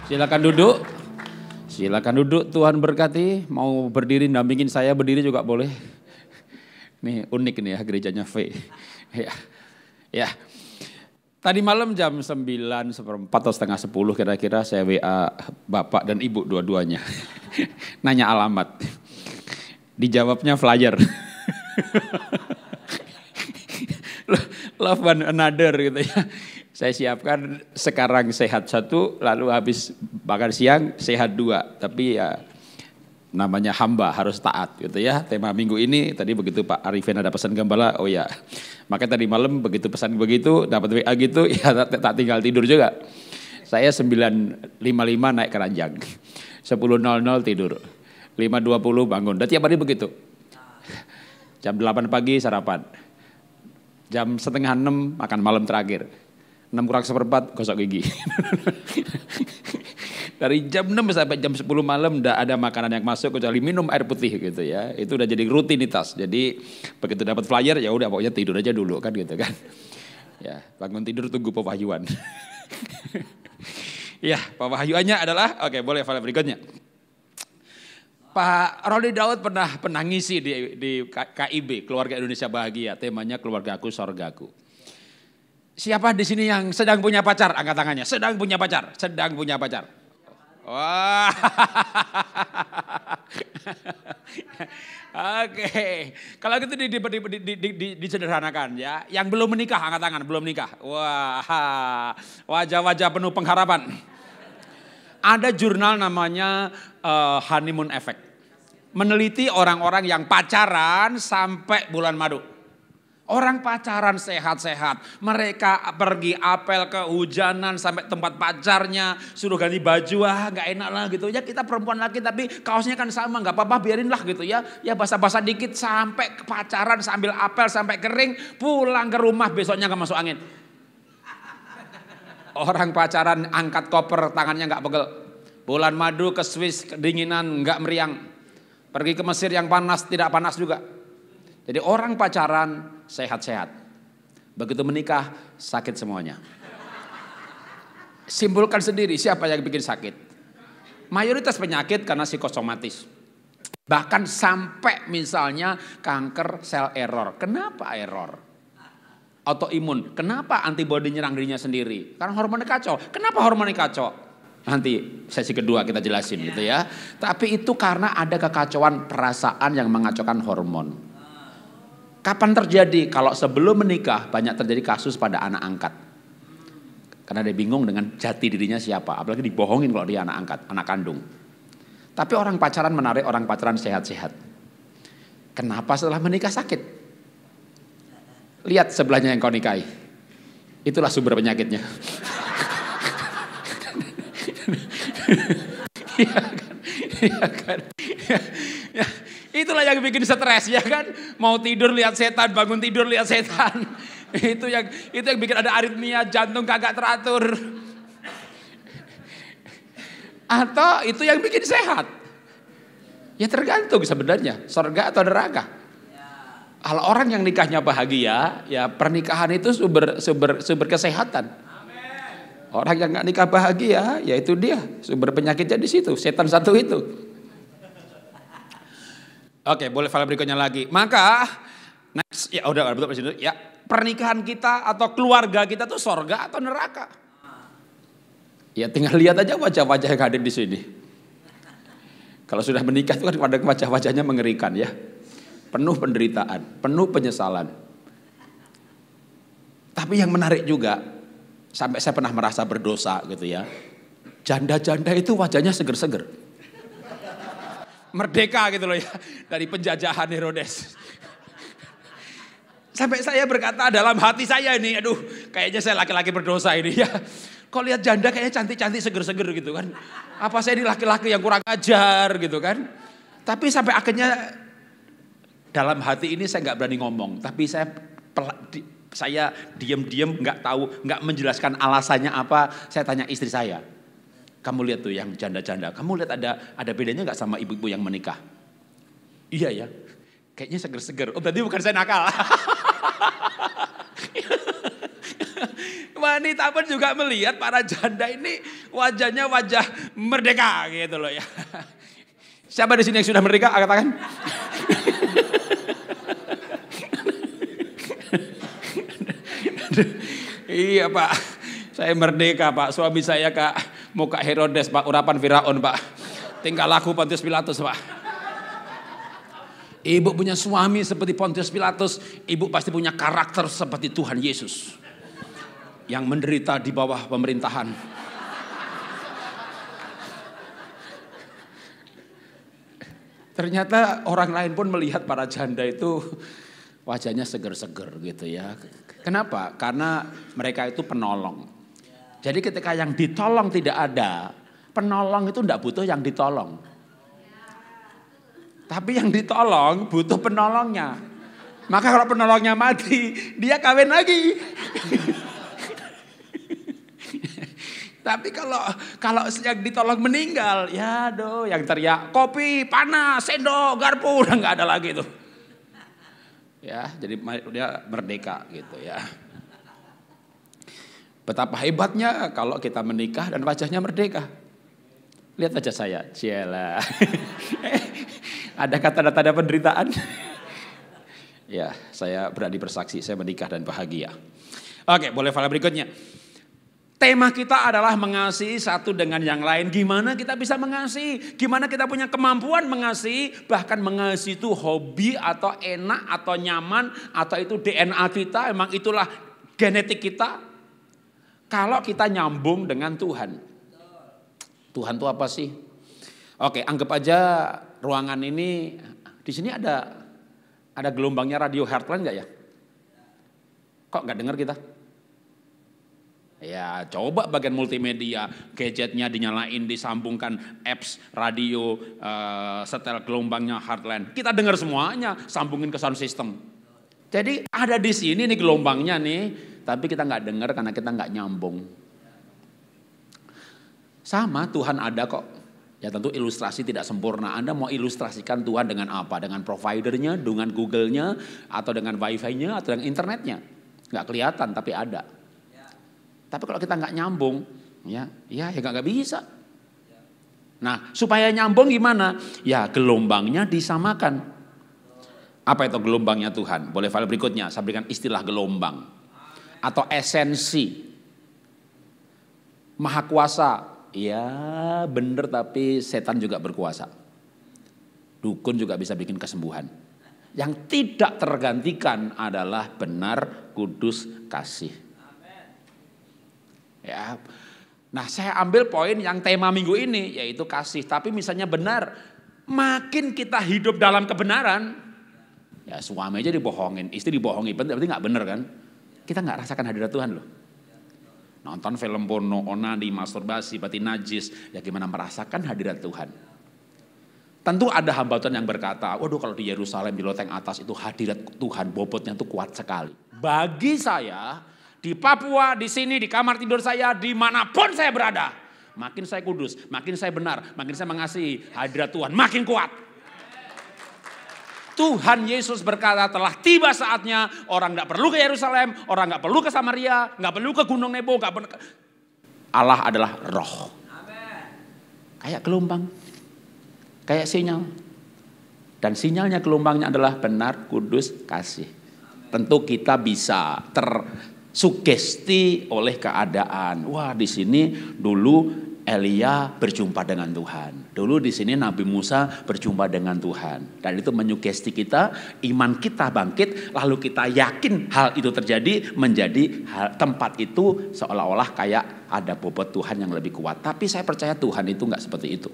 Silakan duduk. Silakan duduk, Tuhan berkati. Mau berdiri dampingin saya, berdiri juga boleh. Nih unik nih ya gerejanya V. Ya. Tadi malam jam 9:15 atau setengah 10 kira-kira saya WA Bapak dan Ibu dua-duanya. Nanya alamat. Dijawabnya flyer. Love one another gitu ya. Saya siapkan sekarang sehat 1, lalu habis makan siang sehat 2. Tapi ya namanya hamba harus taat gitu ya. Tema minggu ini tadi begitu Pak Arifin ada pesan gembala, oh ya. Makanya tadi malam begitu pesan begitu, dapat WA gitu, ya tak tinggal tidur juga. Saya 9.55 naik ke ranjang, 10.00 tidur, 5.20 bangun. Dan tiap hari begitu. Jam 8 pagi sarapan, jam 5:30 makan malam terakhir. 6:04 gosok gigi. Dari jam 6 sampai jam 10 malam udah ada makanan yang masuk kecuali minum air putih gitu ya. Itu udah jadi rutinitas. Jadi begitu dapat flyer ya udah pokoknya tidur aja dulu kan gitu kan. Ya, bangun tidur tunggu pewahyuan. Ya, pewahyuannya adalah oke, boleh flyer berikutnya. Pak Roni Daud pernah ngisi di KIB, Keluarga Indonesia Bahagia, temanya keluargaku sorgaku. Siapa di sini yang sedang punya pacar? Angkat tangannya. Sedang punya pacar. Sedang punya pacar. Wah. Oke. Kalau gitu disederhanakan ya. Yang belum menikah angkat tangan. Belum nikah. Wah. Wajah-wajah penuh pengharapan. Ada jurnal namanya Honeymoon Effect. Meneliti orang-orang yang pacaran sampai bulan madu. Orang pacaran sehat-sehat, mereka pergi apel kehujanan sampai tempat pacarnya, suruh ganti baju, gak enak lah gitu ya. Kita perempuan lagi tapi kaosnya kan sama, gak apa-apa biarin lah gitu ya. Ya basah-basah dikit sampai pacaran sambil apel sampai kering, pulang ke rumah besoknya gak masuk angin. Orang pacaran angkat koper tangannya gak pegel. Bulan madu ke Swiss kedinginan gak meriang. Pergi ke Mesir yang panas tidak panas juga. Jadi orang pacaran sehat-sehat. Begitu menikah sakit semuanya. Simpulkan sendiri siapa yang bikin sakit. Mayoritas penyakit karena psikosomatis. Bahkan sampai misalnya kanker sel error. Kenapa error? Autoimun. Kenapa antibodi nyerang dirinya sendiri? Karena hormonnya kacau. Kenapa hormonnya kacau? Nanti sesi kedua kita jelasin gitu ya. Tapi itu karena ada kekacauan perasaan yang mengacaukan hormon. Kapan terjadi? Kalau sebelum menikah banyak terjadi kasus pada anak angkat. Karena dia bingung dengan jati dirinya siapa. Apalagi dibohongin kalau dia anak angkat, anak kandung. Tapi orang pacaran menarik orang pacaran sehat-sehat. Kenapa setelah menikah sakit? Lihat sebelahnya yang kau nikahi. Itulah sumber penyakitnya. Iya kan? Iya kan? Ya. Itulah yang bikin stres ya kan. Mau tidur lihat setan, bangun tidur lihat setan. Itu yang bikin ada aritmia, jantung kagak teratur. Atau itu yang bikin sehat. Ya tergantung sebenarnya, surga atau neraka. Kalau orang yang nikahnya bahagia, ya pernikahan itu sumber kesehatan. Orang yang nggak nikah bahagia, ya itu dia sumber penyakitnya di situ, setan satu itu. Oke, boleh file berikutnya lagi. Maka, next, ya udah betul ya. Pernikahan kita atau keluarga kita tuh sorga atau neraka. Ya tinggal lihat aja wajah-wajah yang hadir di sini. Kalau sudah menikah itu kan pada wajah-wajahnya mengerikan ya. Penuh penderitaan, penuh penyesalan. Tapi yang menarik juga, sampai saya pernah merasa berdosa gitu ya. Janda-janda itu wajahnya seger-seger. Merdeka gitu loh ya dari penjajahan Herodes. Sampai saya berkata dalam hati saya ini, aduh kayaknya saya laki-laki berdosa ini ya. Kok lihat janda kayaknya cantik-cantik seger-seger gitu kan. Apa saya ini laki-laki yang kurang ajar gitu kan. Tapi sampai akhirnya dalam hati ini saya nggak berani ngomong. Tapi saya diam-diam nggak tahu, nggak menjelaskan alasannya apa. Saya tanya istri saya. Kamu lihat tuh yang janda-janda, kamu lihat ada bedanya nggak sama ibu-ibu yang menikah? Iya ya, kayaknya seger-seger. Oh berarti bukan saya nakal. Wanita pun juga melihat para janda ini wajahnya wajah merdeka gitu loh ya. Siapa di sini yang sudah merdeka? Katakan. Iya Pak, saya merdeka Pak. Suami saya Kak, muka Herodes Pak, urapan Firaun Pak. Tinggal laku Pontius Pilatus Pak. Ibu punya suami seperti Pontius Pilatus, ibu pasti punya karakter seperti Tuhan Yesus. Yang menderita di bawah pemerintahan. Ternyata orang lain pun melihat para janda itu wajahnya seger-seger gitu ya. Kenapa? Karena mereka itu penolong. Jadi ketika yang ditolong tidak ada, penolong itu tidak butuh yang ditolong. Tapi yang ditolong butuh penolongnya. Maka kalau penolongnya mati, dia kawin lagi. Tapi kalau yang ditolong meninggal, ya doh yang teriak kopi, panas, sendok, garpu, udah nggak ada lagi tuh. Ya, jadi dia merdeka gitu ya. Betapa hebatnya kalau kita menikah dan wajahnya merdeka. Lihat wajah saya, ciela. Ada kata-kata penderitaan. Ya, saya berani bersaksi, saya menikah dan bahagia. Oke, boleh file berikutnya. Tema kita adalah mengasihi satu dengan yang lain. Gimana kita bisa mengasihi? Gimana kita punya kemampuan mengasihi? Bahkan mengasihi itu hobi atau enak atau nyaman atau itu DNA kita. Emang itulah genetik kita. Kalau kita nyambung dengan Tuhan. Tuhan itu apa sih? Oke, anggap aja ruangan ini. Di sini ada gelombangnya radio Heartland nggak ya? Kok nggak dengar kita? Ya coba bagian multimedia, gadgetnya dinyalain, disambungkan apps, radio, setel gelombangnya Heartland. Kita dengar semuanya, sambungin ke sound system. Jadi ada di sini nih gelombangnya nih, tapi kita nggak dengar karena kita nggak nyambung. Sama Tuhan ada kok. Ya tentu ilustrasi tidak sempurna. Anda mau ilustrasikan Tuhan dengan apa? Dengan providernya, dengan Google-nya, atau dengan wifi-nya, atau dengan internetnya. Nggak kelihatan tapi ada. Tapi kalau kita nggak nyambung, ya nggak bisa. Nah, supaya nyambung gimana? Ya gelombangnya disamakan. Apa itu gelombangnya Tuhan? Boleh file berikutnya, saya berikan istilah gelombang. Atau esensi. Maha kuasa, ya benar tapi setan juga berkuasa. Dukun juga bisa bikin kesembuhan. Yang tidak tergantikan adalah benar, kudus, kasih. Ya. Nah saya ambil poin yang tema minggu ini yaitu kasih. Tapi misalnya benar, makin kita hidup dalam kebenaran, ya suami aja dibohongin, istri dibohongin, berarti nggak benar kan? Kita nggak rasakan hadirat Tuhan loh. Nonton film porno, onani, masturbasi, berarti najis, ya gimana merasakan hadirat Tuhan? Tentu ada hamba Tuhan yang berkata, waduh kalau di Yerusalem di loteng atas itu hadirat Tuhan bobotnya itu kuat sekali. Bagi saya. Di Papua, di sini, di kamar tidur saya, dimanapun saya berada. Makin saya kudus, makin saya benar, makin saya mengasihi hadirat Tuhan, makin kuat. Tuhan Yesus berkata telah tiba saatnya orang gak perlu ke Yerusalem, orang gak perlu ke Samaria, gak perlu ke Gunung Nebo. Allah adalah roh. Kayak gelombang, kayak sinyal. Dan sinyalnya gelombangnya adalah benar, kudus, kasih. Tentu kita bisa sugesti oleh keadaan. Wah, di sini dulu Elia berjumpa dengan Tuhan. Dulu di sini Nabi Musa berjumpa dengan Tuhan. Dan itu menyugesti kita, iman kita bangkit, lalu kita yakin hal itu terjadi, menjadi tempat itu seolah-olah kayak ada bobot Tuhan yang lebih kuat. Tapi saya percaya Tuhan itu enggak seperti itu.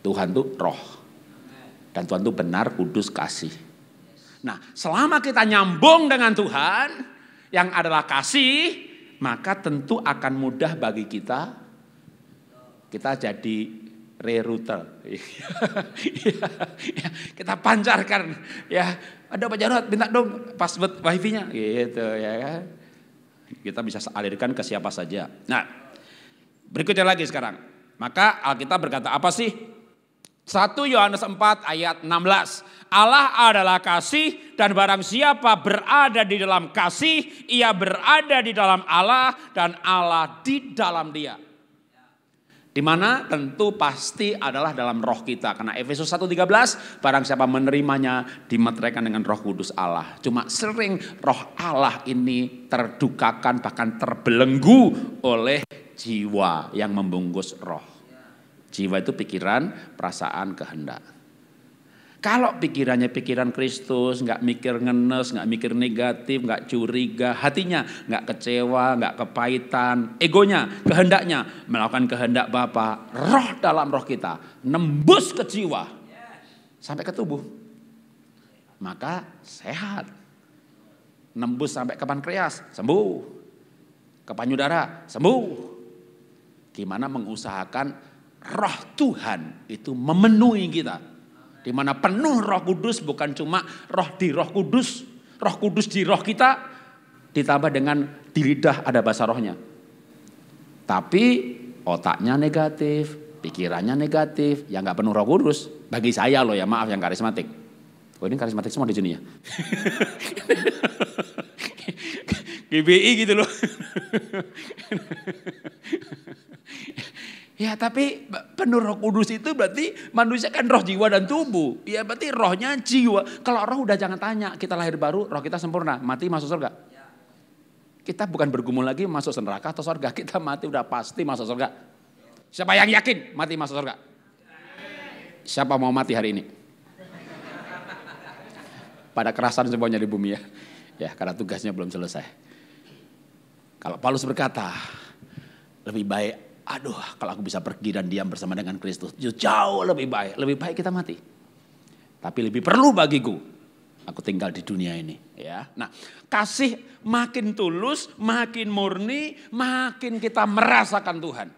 Tuhan itu roh. Dan Tuhan itu benar, kudus, kasih. Nah, selama kita nyambung dengan Tuhan yang adalah kasih, maka tentu akan mudah bagi kita jadi rerouter. Kita pancarkan, ya ada Pak Jarod minta dong password wifi-nya, gitu ya kan. Kita bisa alirkan ke siapa saja. Nah, Berikutnya lagi sekarang. Maka Alkitab berkata apa sih? 1 Yohanes 4 ayat 16. Allah adalah kasih dan barang siapa berada di dalam kasih, ia berada di dalam Allah dan Allah di dalam dia. Di mana tentu pasti adalah dalam roh kita. Karena Efesus 1:13, barang siapa menerimanya dimeteraikan dengan Roh Kudus Allah. Cuma sering roh Allah ini terdukakan bahkan terbelenggu oleh jiwa yang membungkus roh. Jiwa itu pikiran, perasaan, kehendak. Kalau pikirannya pikiran Kristus, nggak mikir ngenes, nggak mikir negatif, nggak curiga, hatinya nggak kecewa, nggak kepahitan, egonya, kehendaknya melakukan kehendak Bapa, roh dalam roh kita nembus ke jiwa sampai ke tubuh, maka sehat. Nembus sampai ke pankreas, sembuh. Ke payudara, sembuh. Gimana mengusahakan roh Tuhan itu memenuhi kita. Di mana penuh Roh Kudus, bukan cuma roh di Roh Kudus di roh kita, ditambah dengan di lidah ada bahasa rohnya. Tapi otaknya negatif, pikirannya negatif, ya nggak penuh Roh Kudus. Bagi saya loh ya, maaf yang karismatik. Oh ini karismatik semua di sini ya. GBI gitu loh. Ya tapi penuh Roh Kudus itu berarti manusia kan roh, jiwa dan tubuh. Ya berarti rohnya jiwa. Kalau roh udah jangan tanya, kita lahir baru, roh kita sempurna, mati masuk surga. Kita bukan bergumul lagi masuk neraka atau surga, kita mati udah pasti masuk surga. Siapa yang yakin mati masuk surga? Siapa mau mati hari ini? Pada kerasan semuanya di bumi ya. Ya karena tugasnya belum selesai. Kalau Paulus berkata, lebih baik kalau aku bisa pergi dan diam bersama dengan Kristus, jauh lebih baik kita mati. Tapi lebih perlu bagiku, aku tinggal di dunia ini. Ya, nah kasih makin tulus, makin murni, makin kita merasakan Tuhan.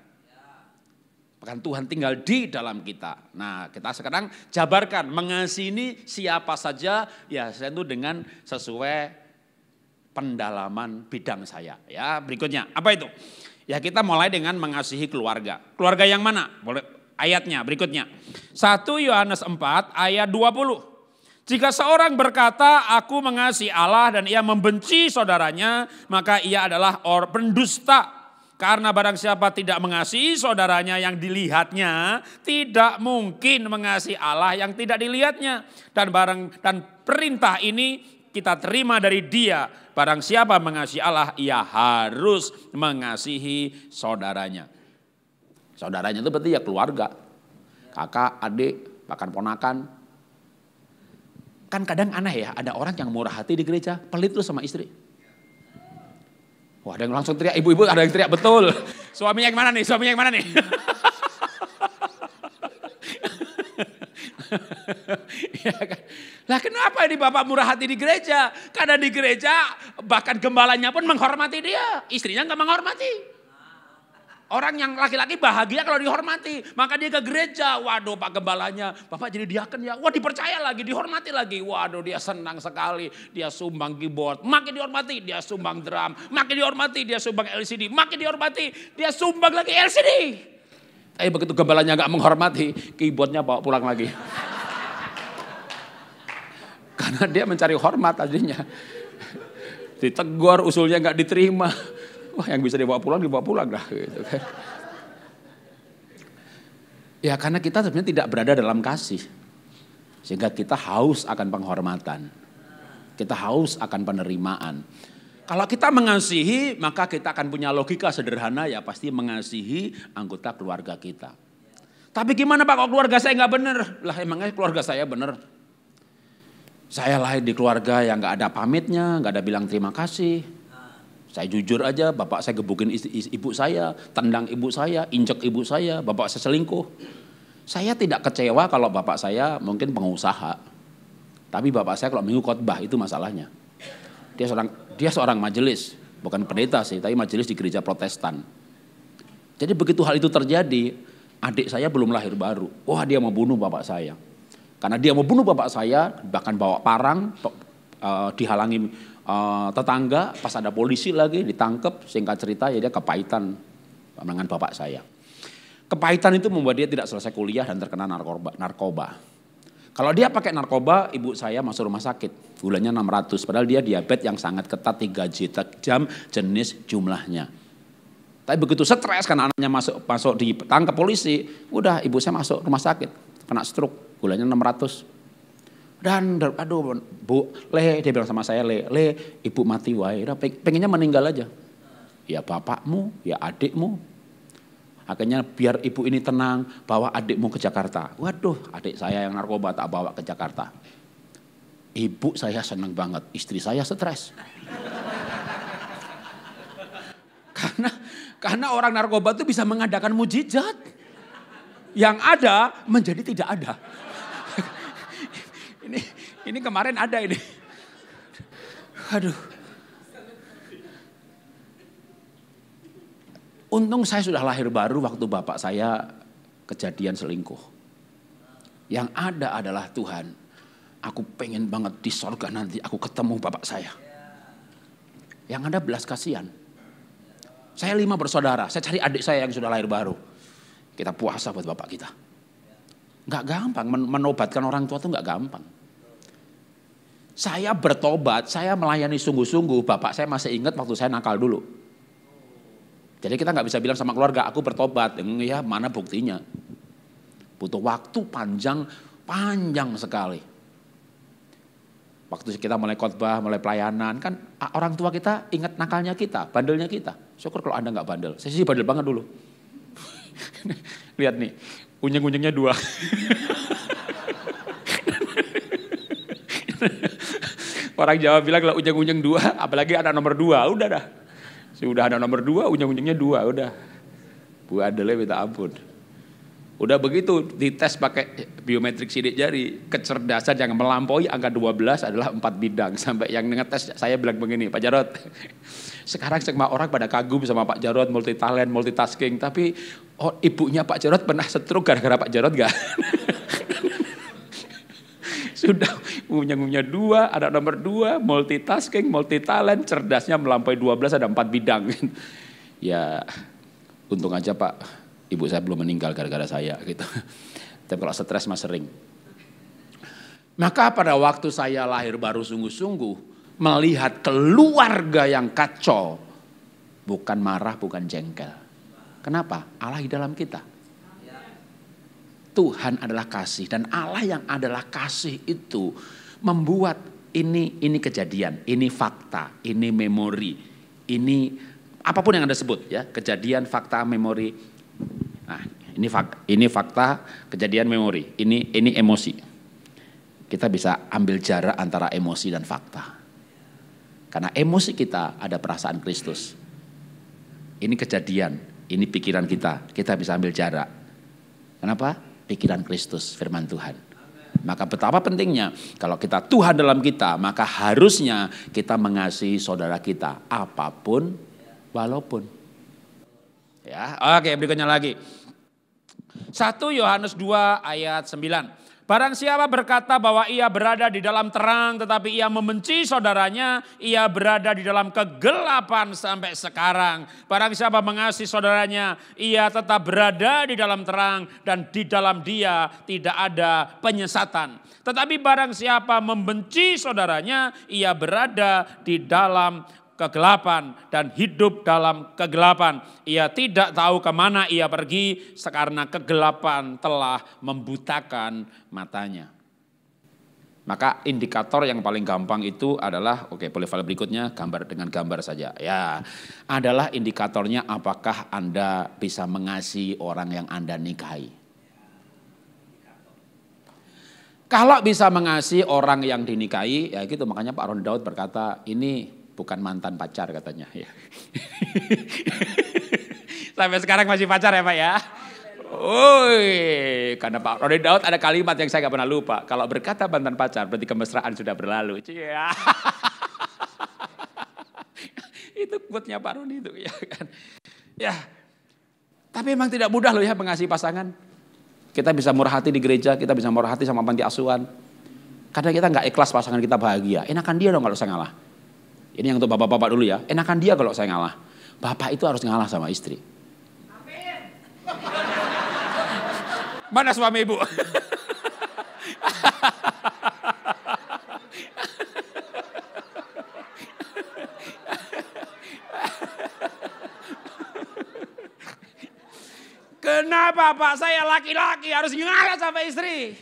Bahkan Tuhan tinggal di dalam kita. Nah kita sekarang jabarkan mengasihi ini siapa saja, ya saya itu dengan sesuai pendalaman bidang saya. Ya berikutnya apa itu? Ya kita mulai dengan mengasihi keluarga. Keluarga yang mana? Boleh ayatnya berikutnya. 1 Yohanes 4 ayat 20. Jika seorang berkata aku mengasihi Allah dan ia membenci saudaranya, maka ia adalah pendusta. Karena barang siapa tidak mengasihi saudaranya yang dilihatnya, tidak mungkin mengasihi Allah yang tidak dilihatnya. Dan perintah ini kita terima dari Dia. Barang siapa mengasihi Allah, ia harus mengasihi saudaranya. Saudaranya itu berarti ya keluarga. Kakak, adik, bahkan ponakan. Kan kadang aneh ya, ada orang yang murah hati di gereja, pelit tuh sama istri. Wah ada yang langsung teriak, ibu-ibu ada yang teriak betul. Suaminya yang mana nih, Ya kan? Lah kenapa ini bapak murah hati di gereja? Karena di gereja bahkan gembalanya pun menghormati dia. Istrinya gak menghormati. Orang yang laki-laki bahagia kalau dihormati. Maka dia ke gereja. Waduh pak gembalanya, bapak jadi diaken ya. Wah dipercaya lagi, dihormati lagi. Waduh dia senang sekali. Dia sumbang keyboard, makin dihormati. Dia sumbang drum, makin dihormati. Dia sumbang LCD, makin dihormati. Dia sumbang lagi LCD. Tapi begitu gembalanya gak menghormati, keyboardnya bawa pulang lagi. Karena dia mencari hormat tadinya. Ditegur, usulnya gak diterima. Wah yang bisa dibawa pulang dah. Gitu kan. Ya karena kita sebenarnya tidak berada dalam kasih. Sehingga kita haus akan penghormatan. Kita haus akan penerimaan. Kalau kita mengasihi, maka kita akan punya logika sederhana ya pasti mengasihi anggota keluarga kita. Tapi gimana Pak kalau keluarga saya gak benar? Lah emangnya keluarga saya benar? Saya lahir di keluarga yang gak ada pamitnya, gak ada bilang terima kasih. Saya jujur aja, bapak saya gebukin ibu saya, tendang ibu saya, injek ibu saya, bapak saya selingkuh. Saya tidak kecewa kalau bapak saya mungkin pengusaha. Tapi bapak saya kalau minggu khotbah itu masalahnya. Dia seorang majelis, bukan pendeta sih, tapi majelis di gereja Protestan. Jadi begitu hal itu terjadi, adik saya belum lahir baru. Wah dia mau bunuh bapak saya. Karena dia mau bunuh bapak saya, bahkan bawa parang, dihalangi tetangga, pas ada polisi lagi ditangkap, singkat cerita ya dia kepahitan. dengan bapak saya. Kepahitan itu membuat dia tidak selesai kuliah dan terkena narkoba. Kalau dia pakai narkoba, ibu saya masuk rumah sakit. Gulanya 600, padahal dia diabetes yang sangat ketat 3 jam jenis jumlahnya. Tapi begitu stres karena anaknya masuk ditangkap polisi, udah ibu saya masuk rumah sakit, kena stroke, gulanya 600. Dan aduh bu, dia bilang sama saya, ibu mati wae, pengennya meninggal aja. Ya bapakmu, ya adikmu. Akhirnya biar ibu ini tenang, bawa adikmu ke Jakarta. Waduh, adik saya yang narkoba tak bawa ke Jakarta. Ibu saya senang banget, istri saya stres. Karena orang narkoba itu bisa mengadakan mujizat. Yang ada menjadi tidak ada. Ini kemarin ada ini. Aduh. Untung saya sudah lahir baru waktu bapak saya kejadian selingkuh. Yang ada adalah Tuhan, aku pengen banget di sorga nanti aku ketemu bapak saya. Yang ada belas kasihan. Saya 5 bersaudara, saya cari adik saya yang sudah lahir baru. Kita puasa buat bapak kita. Gak gampang, menobatkan orang tua itu gak gampang. Saya bertobat, saya melayani sungguh-sungguh, bapak saya masih ingat waktu saya nakal dulu. Jadi kita nggak bisa bilang sama keluarga, aku bertobat. Ya mana buktinya? Butuh waktu panjang sekali. Waktu kita mulai khotbah, mulai pelayanan, kan orang tua kita ingat nakalnya kita, bandelnya kita. Syukur kalau Anda nggak bandel. Saya sih bandel banget dulu. Lihat nih, unjeng-unjengnya 2. Orang Jawa bilang kalau unjeng-unjeng 2, apalagi anak nomor 2, udah dah. Sudah ada nomor 2, ujung-ujungnya 2, udah. Bu Adelnya minta ampun. Udah begitu dites pakai biometrik sidik jari, kecerdasan yang melampaui angka 12 adalah 4 bidang. Sampai yang ngetes saya bilang begini, Pak Jarod, sekarang semua orang pada kagum sama Pak Jarod, multi talent, multitasking. Tapi ibunya Pak Jarod pernah stroke gara-gara Pak Jarod gak? Sudah punya 2, ada nomor 2, multitasking, multi talent, cerdasnya melampaui 12, ada 4 bidang. Ya untung aja Pak, ibu saya belum meninggal gara-gara saya gitu. Tapi kalau stres mah sering. Maka pada waktu saya lahir baru sungguh-sungguh, melihat keluarga yang kacau, bukan marah, bukan jengkel. Kenapa? Allah di dalam kita. Tuhan adalah kasih dan Allah yang adalah kasih itu membuat ini kejadian, ini fakta, ini memori, ini apapun yang Anda sebut ya, kejadian, fakta, memori. Nah, ini fakta, kejadian, memori, ini emosi. Kita bisa ambil jarak antara emosi dan fakta. Karena emosi kita ada perasaan Kristus. Ini kejadian, ini pikiran kita bisa ambil jarak. Kenapa? Pikiran Kristus, firman Tuhan. Maka betapa pentingnya kalau kita Tuhan dalam kita, maka harusnya kita mengasihi saudara kita apapun walaupun. Ya, oke, berikutnya lagi. 1 Yohanes 2 ayat 9. Barang siapa berkata bahwa ia berada di dalam terang tetapi ia membenci saudaranya, ia berada di dalam kegelapan sampai sekarang. Barang siapa mengasihi saudaranya, ia tetap berada di dalam terang dan di dalam dia tidak ada penyesatan. Tetapi barang siapa membenci saudaranya, ia berada di dalam kegelapan dan hidup dalam kegelapan. Ia tidak tahu kemana ia pergi karena kegelapan telah membutakan matanya. Maka indikator yang paling gampang itu adalah, oke, boleh file berikutnya, gambar dengan gambar saja. Ya, adalah indikatornya apakah Anda bisa mengasihi orang yang Anda nikahi. Kalau bisa mengasihi orang yang dinikahi, ya gitu, makanya Pak Ron Daud berkata, ini bukan mantan pacar katanya. Ya. Sampai sekarang masih pacar ya Pak ya. Karena Pak Roni Daud ada kalimat yang saya gak pernah lupa. Kalau berkata mantan pacar berarti kemesraan sudah berlalu. Cia. Itu quote-nya Pak Roni itu ya kan. Ya. Tapi memang tidak mudah loh ya mengasihi pasangan. Kita bisa murah hati di gereja, kita bisa murah hati sama panti asuhan. Kadang kita gak ikhlas pasangan kita bahagia. Enakan dia dong kalau saya ngalah. Ini yang untuk bapak-bapak dulu ya. Enakan dia kalau saya ngalah. Bapak itu harus ngalah sama istri. Mana suami ibu? Kenapa Pak, saya laki-laki harus ngalah sama istri?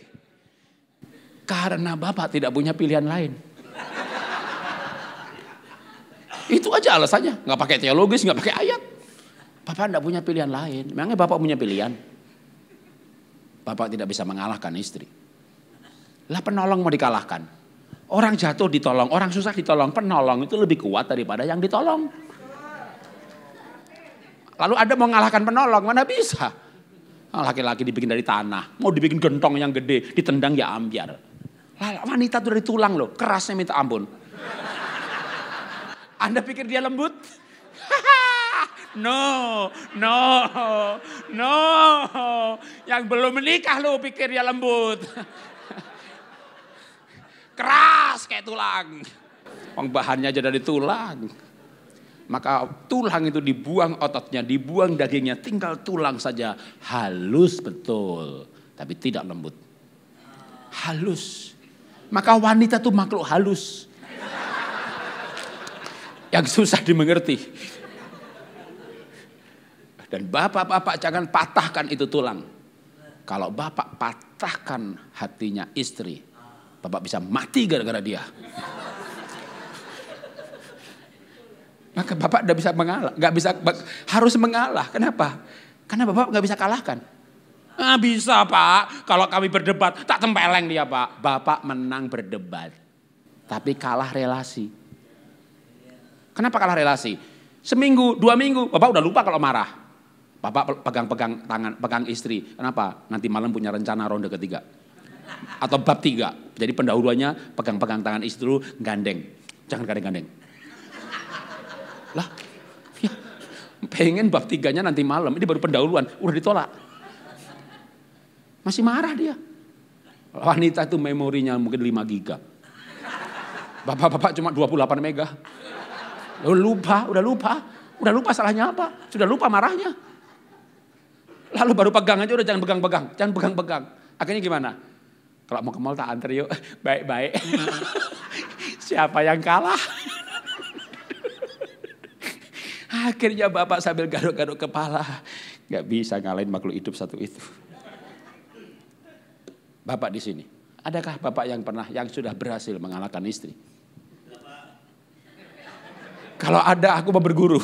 Karena Bapak tidak punya pilihan lain. Itu aja alasannya, nggak pakai teologis, nggak pakai ayat. Bapak tidak punya pilihan lain. Memangnya Bapak punya pilihan? Bapak tidak bisa mengalahkan istri. Lah penolong mau dikalahkan. Orang jatuh ditolong, orang susah ditolong. Penolong itu lebih kuat daripada yang ditolong. Lalu Anda mau mengalahkan penolong, mana bisa? Laki-laki dibikin dari tanah, mau dibikin gentong yang gede, ditendang ya ambiar. Wanita itu dari tulang loh, kerasnya minta ampun. Anda pikir dia lembut? No. Yang belum menikah lo pikir dia lembut. Keras kayak tulang. Bahannya aja dari tulang. Maka tulang itu dibuang ototnya, dibuang dagingnya, tinggal tulang saja. Halus betul, tapi tidak lembut. Halus. Maka wanita itu makhluk halus. Yang susah dimengerti. Dan bapak-bapak jangan patahkan itu tulang. Kalau bapak patahkan hatinya istri, bapak bisa mati gara-gara dia. Maka bapak tidak bisa mengalah, harus mengalah. Kenapa? Karena bapak nggak bisa kalahkan. Bisa Pak, kalau kami berdebat tak tempeleng dia Pak. Bapak menang berdebat, tapi kalah relasi. Kenapa kalah relasi? Seminggu, 2 minggu, bapak udah lupa kalau marah. Bapak pegang-pegang tangan, pegang istri. Kenapa? Nanti malam punya rencana ronde ketiga. Atau bab 3. Jadi pendahuluannya pegang-pegang tangan istri dulu, gandeng. Jangan gandeng-gandeng. Lah, ya, pengen bab 3-nya nanti malam, ini baru pendahuluan, udah ditolak. Masih marah dia. Wanita itu memorinya mungkin 5 giga. Bapak-bapak cuma 28 mega. Udah lupa salahnya apa, sudah lupa marahnya. Lalu baru pegang aja udah jangan pegang-pegang. Akhirnya gimana? Kalau mau ke mall tak antar yuk, baik-baik. Siapa yang kalah? Akhirnya bapak sambil garuk-garuk kepala. Gak bisa ngalahin makhluk hidup satu itu. Bapak di sini. Adakah bapak yang sudah berhasil mengalahkan istri? Kalau ada aku mau berguru.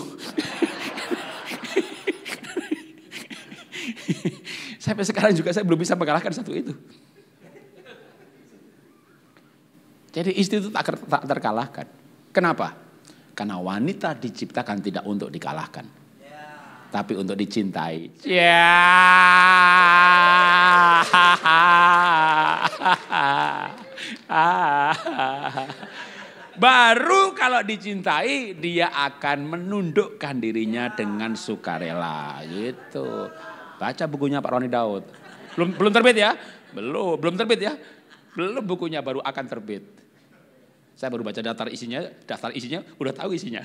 Sampai sekarang juga saya belum bisa mengalahkan satu itu. Jadi istri itu tak terkalahkan. Kenapa? Karena wanita diciptakan tidak untuk dikalahkan. Tapi untuk dicintai. Baru kalau dicintai dia akan menundukkan dirinya dengan sukarela. Gitu. Baca bukunya Pak Roni Daud. Belum terbit ya? Belum terbit ya? Belum, bukunya baru akan terbit. Saya baru baca daftar isinya udah tahu isinya.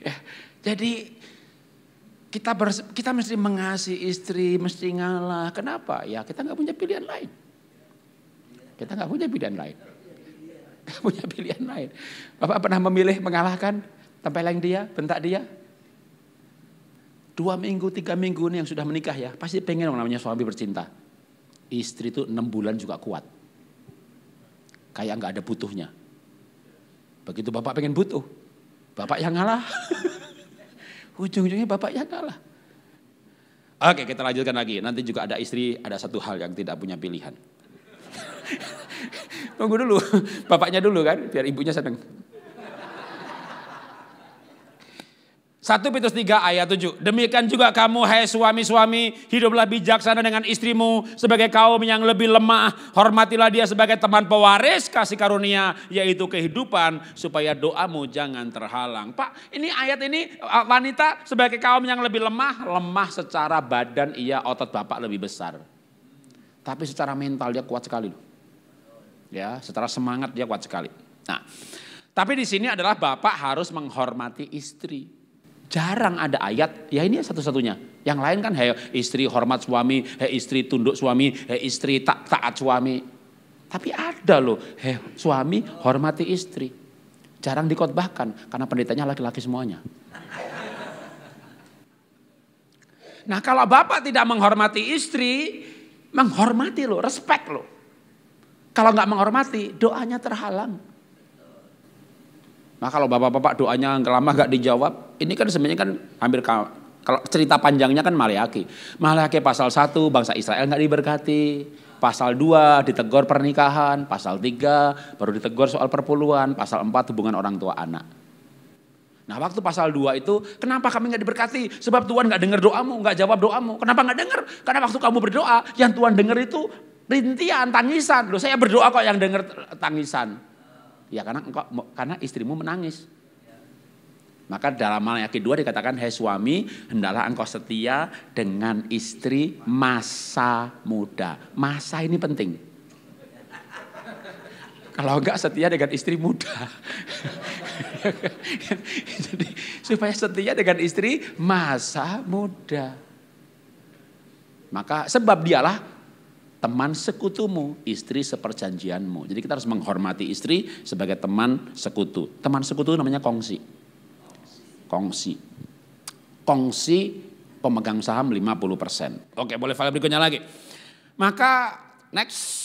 Ya, jadi kita mesti mengasihi istri, mesti ngalah. Kenapa? Ya kita nggak punya pilihan lain. Gak punya pilihan lain. Bapak pernah memilih mengalahkan, tempeleng dia, bentak dia? 2 minggu, 3 minggu ini yang sudah menikah ya, pasti pengen yang namanya suami bercinta. Istri itu 6 bulan juga kuat. Kayak nggak ada butuhnya. Begitu bapak pengen butuh, bapak yang ngalah. Ujung-ujungnya bapak yang ngalah. Oke, kita lanjutkan lagi. Nanti juga ada istri, ada satu hal yang tidak punya pilihan. Tunggu dulu, bapaknya dulu kan, biar ibunya seneng. 1 Petrus 3 ayat 7. Demikian juga kamu hai suami-suami, hiduplah bijaksana dengan istrimu sebagai kaum yang lebih lemah. Hormatilah dia sebagai teman pewaris kasih karunia, yaitu kehidupan, supaya doamu jangan terhalang. Pak, ini ayat ini wanita sebagai kaum yang lebih lemah secara badan, iya, otot bapak lebih besar. Tapi secara mental dia kuat sekali. Ya, secara semangat dia kuat sekali. Nah, tapi di sini adalah bapak harus menghormati istri. Jarang ada ayat, ya ini satu-satunya. Yang lain kan hei istri hormat suami, hei istri tunduk suami, hei istri taat suami. Tapi ada loh, hei suami hormati istri. Jarang dikhotbahkan karena pendetanya laki-laki semuanya. Nah kalau bapak tidak menghormati istri, menghormati loh, respect loh. Kalau nggak menghormati, doanya terhalang. Nah kalau bapak-bapak doanya lama nggak dijawab, ini kan sebenarnya kan hampir kalau cerita panjangnya kan Maleakhi. Maleakhi pasal 1 bangsa Israel nggak diberkati. Pasal 2 ditegur pernikahan. Pasal 3 baru ditegur soal perpuluhan. Pasal 4 hubungan orang tua anak. Nah waktu pasal 2 itu kenapa kami nggak diberkati? Sebab Tuhan nggak dengar doamu, nggak jawab doamu. Kenapa nggak dengar? Karena waktu kamu berdoa yang Tuhan dengar itu rintian, tangisan. Loh saya berdoa kok yang dengar tangisan. Ya karena istrimu menangis. Maka dalam Maleakhi 2 dikatakan, hai suami, hendaklah engkau setia dengan istri masa muda. Masa ini penting. Kalau enggak setia dengan istri muda. Jadi supaya setia dengan istri masa muda. Maka sebab dialah teman sekutumu, istri seperjanjianmu. Jadi kita harus menghormati istri sebagai teman sekutu. Teman sekutu namanya kongsi. Kongsi pemegang saham 50%. Oke, boleh file berikutnya lagi. Maka next.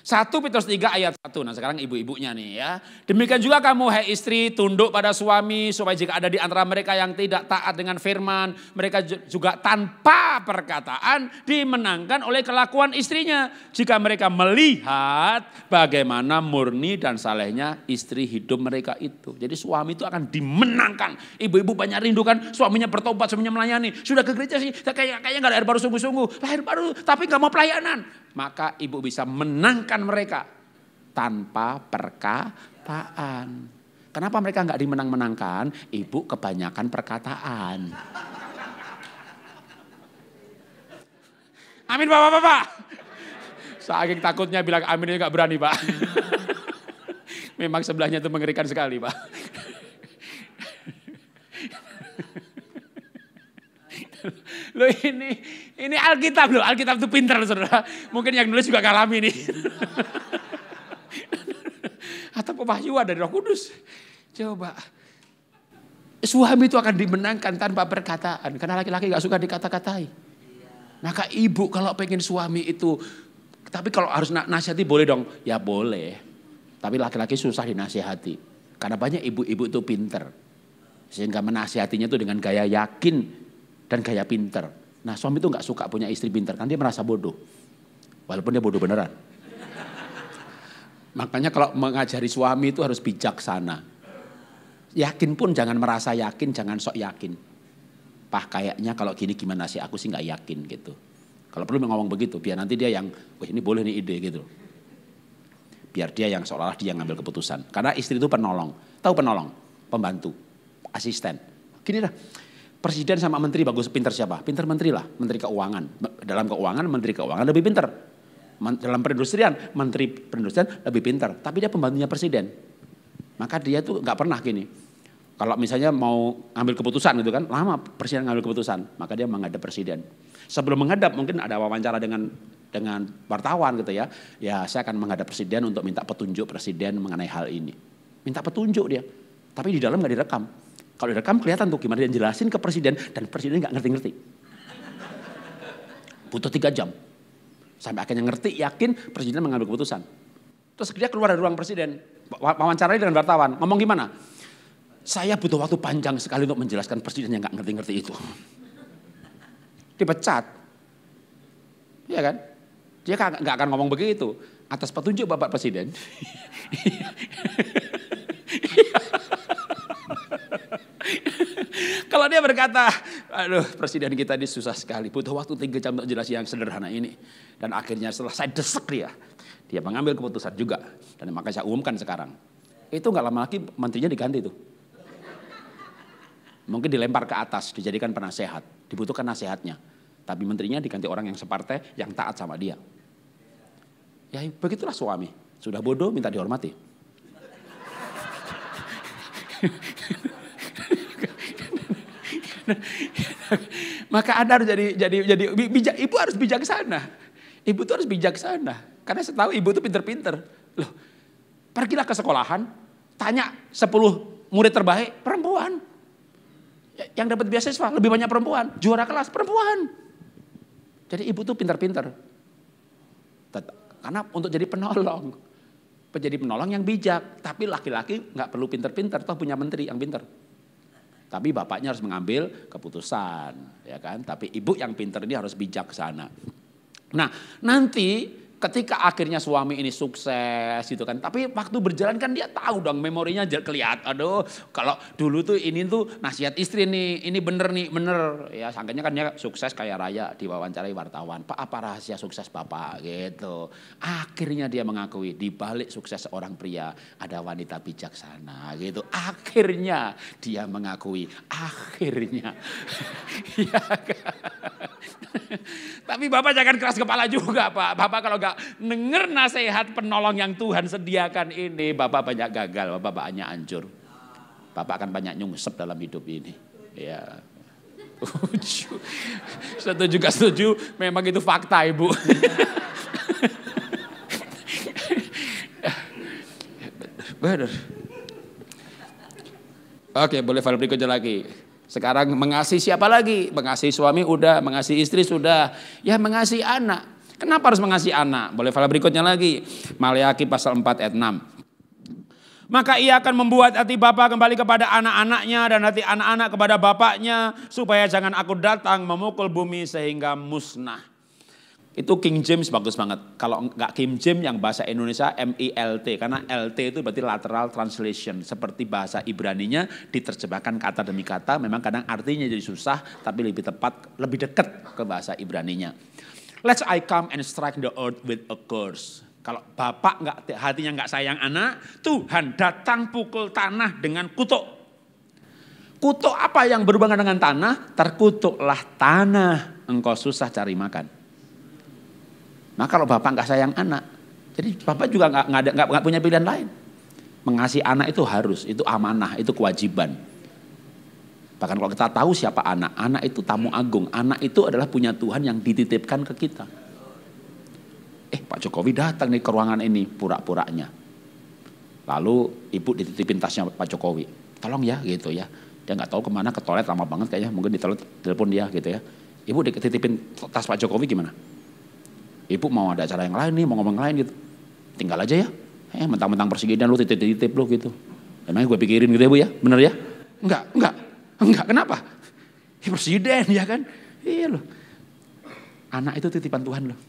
1 Petrus 3 ayat 1. Nah sekarang ibu-ibunya nih ya. Demikian juga kamu hai istri tunduk pada suami. Supaya jika ada di antara mereka yang tidak taat dengan firman. Mereka juga tanpa perkataan dimenangkan oleh kelakuan istrinya. Jika mereka melihat bagaimana murni dan salehnya istri hidup mereka itu. Jadi suami itu akan dimenangkan. Ibu-ibu banyak rindu kan suaminya bertobat, suaminya melayani. Sudah ke gereja sih kayaknya gak lahir baru sungguh-sungguh. Lahir baru tapi gak mau pelayanan. Maka ibu bisa menangkan mereka tanpa perkataan. Kenapa mereka nggak dimenang-menangkan? Ibu kebanyakan perkataan. Amin bapak-bapak. Saking takutnya bilang amin nggak berani pak. Memang sebelahnya itu mengerikan sekali pak. Loh ini Alkitab loh, Alkitab itu pintar loh saudara. Mungkin yang nulis juga ngalami nih. Atau pewahyuan dari Roh Kudus. Coba. Suami itu akan dimenangkan tanpa perkataan. Karena laki-laki gak suka dikata-katai. Maka ibu kalau pengen suami itu. Tapi kalau harus nasihati boleh dong. Ya boleh. Tapi laki-laki susah dinasihati. Karena banyak ibu-ibu itu pinter. Sehingga menasihatinya itu dengan gaya yakin. Dan gaya pinter. Nah suami itu gak suka punya istri pinter. Kan dia merasa bodoh. Walaupun dia bodoh beneran. Makanya kalau mengajari suami itu harus bijaksana. Yakin pun jangan merasa yakin, jangan sok yakin. Kayaknya kalau gini gimana sih, aku sih gak yakin gitu. Kalau perlu ngomong begitu, biar nanti dia yang, wah ini boleh nih ide gitu. Biar dia yang seolah-olah dia yang ngambil keputusan. Karena istri itu penolong. Tahu penolong? Pembantu, asisten. Gini dah. Presiden sama menteri bagus pinter siapa? Pinter menteri lah, menteri keuangan. Dalam keuangan, menteri keuangan lebih pinter. Dalam perindustrian, menteri perindustrian lebih pinter. Tapi dia pembantunya presiden. Maka dia tuh gak pernah gini. Kalau misalnya mau ambil keputusan gitu kan, lama presiden ngambil keputusan. Maka dia menghadap presiden. Sebelum menghadap mungkin ada wawancara dengan wartawan gitu ya. Ya saya akan menghadap presiden untuk minta petunjuk presiden mengenai hal ini. Minta petunjuk dia. Tapi di dalam gak direkam. Kalau direkam kelihatan tuh gimana dia jelasin ke presiden dan presiden nggak ngerti-ngerti. Butuh 3 jam. Sampai akhirnya ngerti, yakin presiden mengambil keputusan. Terus dia keluar dari ruang presiden. Wawancarai dengan wartawan. Ngomong gimana? Saya butuh waktu panjang sekali untuk menjelaskan presiden yang nggak ngerti-ngerti itu. Dipecat. Iya kan? Dia nggak akan ngomong begitu. Atas petunjuk Bapak Presiden. Kalau dia berkata, aduh presiden kita ini susah sekali. Butuh waktu 3 jam untuk jelas yang sederhana ini. Dan akhirnya setelah saya desek dia mengambil keputusan juga. Dan maka saya umumkan sekarang. Itu gak lama lagi menterinya diganti tuh. Mungkin dilempar ke atas, dijadikan penasehat. Dibutuhkan nasihatnya. Tapi menterinya diganti orang yang separtai, yang taat sama dia. Ya begitulah suami. Sudah bodoh minta dihormati. Maka Anda harus jadi bijak. Ibu harus bijaksana. Ibu tuh harus bijaksana. Karena setahu ibu tuh pinter-pinter. Loh, pergilah ke sekolahan, tanya 10 murid terbaik, perempuan. Yang dapat beasiswa lebih banyak perempuan, juara kelas perempuan. Jadi ibu tuh pinter-pinter. Karena untuk jadi penolong. Jadi penolong yang bijak. Tapi laki-laki gak perlu pinter-pinter, toh punya menteri yang pinter. Tapi bapaknya harus mengambil keputusan, ya kan? Tapi ibu yang pinter ini harus bijaksana. Nah, nanti ketika akhirnya suami ini sukses gitu kan. Tapi waktu berjalan kan dia tahu dong, memorinya kelihatan. Aduh, kalau dulu tuh ini tuh nasihat istri nih, ini bener nih, bener. Ya sangkanya kan dia sukses kayak raya diwawancarai wartawan. Pak, apa rahasia sukses Bapak gitu. Akhirnya dia mengakui di balik sukses seorang pria ada wanita bijaksana gitu. Akhirnya dia mengakui, akhirnya. Ya kan? Tapi Bapak jangan keras kepala juga Pak. Bapak kalau gak denger nasihat penolong yang Tuhan sediakan ini, Bapak banyak gagal, Bapak banyak hancur. Bapak akan banyak nyungsep dalam hidup ini. Ya. Setuju gak setuju, memang itu fakta Ibu. Benar. Oke, boleh file berikutnya lagi. Sekarang mengasihi siapa lagi? Mengasihi suami udah, mengasihi istri sudah. Ya mengasihi anak. Kenapa harus mengasihi anak? Boleh file berikutnya lagi. Maleakhi pasal 4 ayat 6. Maka ia akan membuat hati bapa kembali kepada anak-anaknya dan hati anak-anak kepada bapaknya. Supaya jangan aku datang memukul bumi sehingga musnah. Itu King James bagus banget. Kalau enggak King James yang bahasa Indonesia MILT. Karena LT itu berarti lateral translation. Seperti bahasa Ibraninya diterjemahkan kata demi kata. Memang kadang artinya jadi susah. Tapi lebih tepat, lebih dekat ke bahasa Ibraninya. Let's I come and strike the earth with a curse. Kalau bapak hatinya enggak sayang anak. Tuhan datang pukul tanah dengan kutuk. Kutuk apa yang berhubungan dengan tanah? Terkutuklah tanah. Engkau susah cari makan. Nah kalau bapak nggak sayang anak, jadi bapak juga nggak punya pilihan lain. Mengasihi anak itu harus, itu amanah, itu kewajiban. Bahkan kalau kita tahu siapa anak, anak itu tamu agung, anak itu adalah punya Tuhan yang dititipkan ke kita. Pak Jokowi datang nih ke ruangan ini, pura-puranya. Lalu ibu dititipin tasnya Pak Jokowi, tolong ya gitu ya. Dia nggak tahu kemana, ke toilet lama banget kayaknya, mungkin di toilet telepon dia gitu ya. Ibu dititipin tas Pak Jokowi gimana? Ibu mau ada acara yang lain nih, mau ngomong lain gitu. Tinggal aja ya. Mentang-mentang presiden lu titip-titip lu gitu. Emangnya gue pikirin gitu ya Bu ya? Bener ya? Enggak. Kenapa? Ya presiden ya kan? Iya loh. Anak itu titipan Tuhan loh.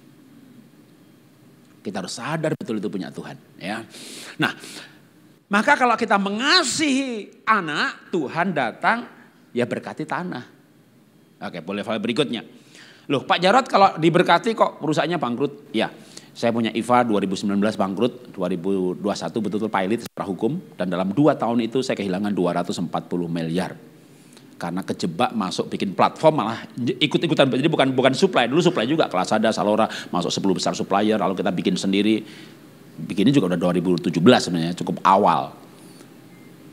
Kita harus sadar betul itu punya Tuhan. Ya. Nah, maka kalau kita mengasihi anak, Tuhan datang ya berkati tanah. Oke, boleh file berikutnya. Loh Pak Jarod kalau diberkati kok perusahaannya bangkrut? Ya, saya punya IFA 2019 bangkrut, 2021 betul-betul pilot secara hukum. Dan dalam 2 tahun itu saya kehilangan 240 miliar. Karena kejebak masuk bikin platform malah ikut-ikutan. Jadi bukan supply, dulu supply juga. Kelasada, Salora masuk 10 besar supplier, lalu kita bikin sendiri. Bikinnya juga udah 2017 sebenarnya, cukup awal.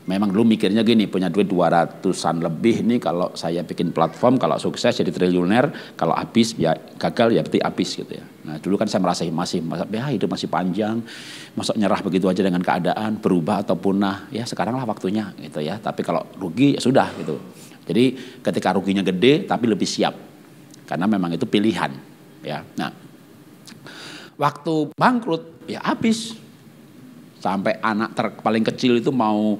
Memang dulu mikirnya gini, punya duit 200-an lebih nih kalau saya bikin platform, kalau sukses jadi triliuner, kalau habis ya gagal ya berarti habis gitu ya. Nah dulu kan saya merasa ya hidup masih panjang, masuk nyerah begitu aja dengan keadaan, berubah atau punah, ya sekarang lah waktunya gitu ya. Tapi kalau rugi ya sudah gitu. Jadi ketika ruginya gede tapi lebih siap, karena memang itu pilihan ya. Nah waktu bangkrut ya habis, sampai anak paling kecil itu mau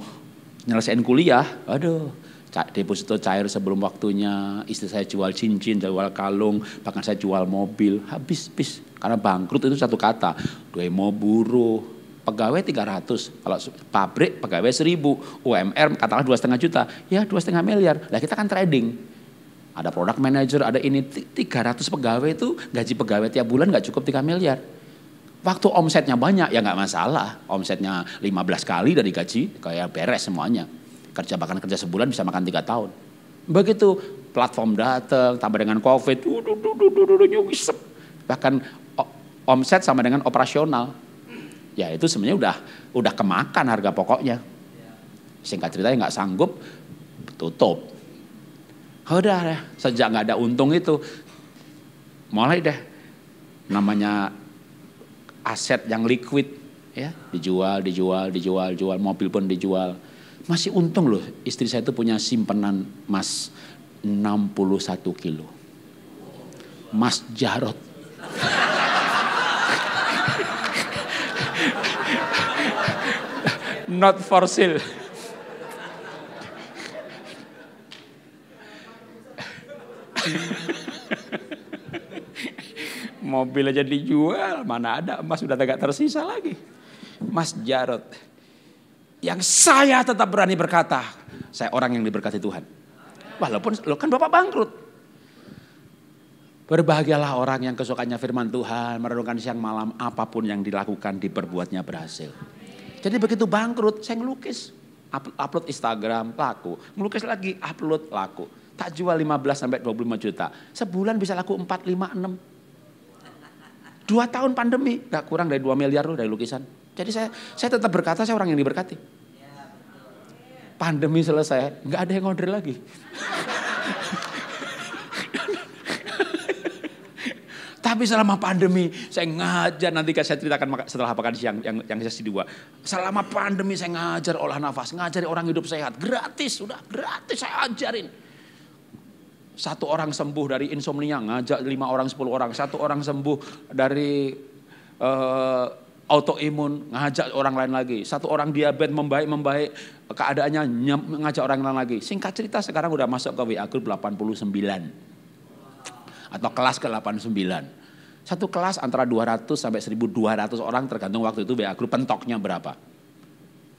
nyelesain kuliah, aduh, deposito cair sebelum waktunya, istri saya jual cincin, jual kalung, bahkan saya jual mobil, habis. Karena bangkrut itu satu kata, demo buruh, pegawai 300, kalau pabrik pegawai 1000, UMR katakanlah 2,5 juta, ya 2,5 miliar. Lah kita kan trading, ada product manager, ada ini 300 pegawai itu gaji pegawai tiap bulan nggak cukup 3 miliar. Waktu omsetnya banyak ya nggak masalah, omsetnya 15 kali dari gaji kayak beres semuanya. Bahkan kerja sebulan bisa makan 3 tahun. Begitu platform datang tambah dengan COVID, bahkan omset sama dengan operasional. Ya itu sebenarnya udah kemakan harga pokoknya. Singkat ceritanya nggak sanggup, tutup. Udah deh, sejak nggak ada untung itu, mulai deh namanya aset yang liquid, ya dijual, mobil pun dijual. Masih untung loh, istri saya itu punya simpanan emas 61 kilo. Mas Jarot. Not for sale. Mobil aja dijual, mana ada emas sudah agak tersisa lagi. Mas Jarot. Yang saya tetap berani berkata, saya orang yang diberkati Tuhan. Walaupun lo kan Bapak bangkrut. Berbahagialah orang yang kesukaannya firman Tuhan, merenungkan siang malam, apapun yang dilakukan diperbuatnya berhasil. Jadi begitu bangkrut, saya ngelukis. Upload Instagram, laku. Ngelukis lagi, upload, laku. Tak jual 15-25 juta. Sebulan bisa laku 4, 5, 6. 2 tahun pandemi, gak kurang dari 2 miliar loh dari lukisan. Jadi saya tetap berkata saya orang yang diberkati. Pandemi selesai, gak ada yang order lagi. Tapi selama pandemi saya ngajar, nanti saya ceritakan setelah makan siang yang sesi 2. Selama pandemi saya ngajar olah nafas, ngajari orang hidup sehat, gratis, sudah gratis saya ajarin. 1 orang sembuh dari insomnia, ngajak 5 orang, 10 orang. 1 orang sembuh dari autoimun, ngajak orang lain lagi. 1 orang diabetes membaik keadaannya, ngajak orang lain lagi. Singkat cerita sekarang udah masuk ke WA Group 89. Atau kelas ke 89. 1 kelas antara 200 sampai 1.200 orang tergantung waktu itu WA Group pentoknya berapa.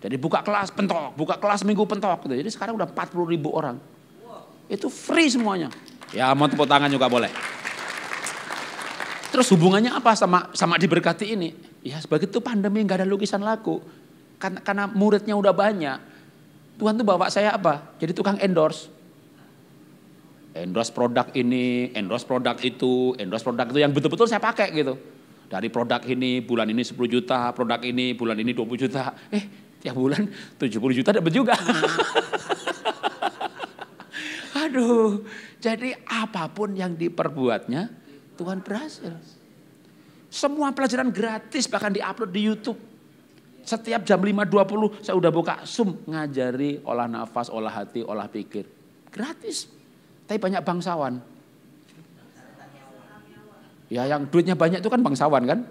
Jadi buka kelas pentok, buka kelas minggu pentok. Jadi sekarang udah 40.000 orang. Itu free semuanya. Ya mau tepuk tangan juga boleh. Terus hubungannya apa sama diberkati ini? Ya begitu pandemi gak ada lukisan laku. Karena muridnya udah banyak. Tuhan tuh bawa saya apa? Jadi tukang endorse. Endorse produk ini, endorse produk itu yang betul-betul saya pakai gitu. Dari produk ini bulan ini 10 juta, produk ini bulan ini 20 juta. Tiap bulan 70 juta dapat juga. Aduh, jadi apapun yang diperbuatnya, Tuhan berhasil. Semua pelajaran gratis bahkan diupload di YouTube. Setiap jam 5.20 saya udah buka Zoom ngajari olah nafas, olah hati, olah pikir. Gratis. Tapi banyak bangsawan. Ya yang duitnya banyak itu kan bangsawan kan?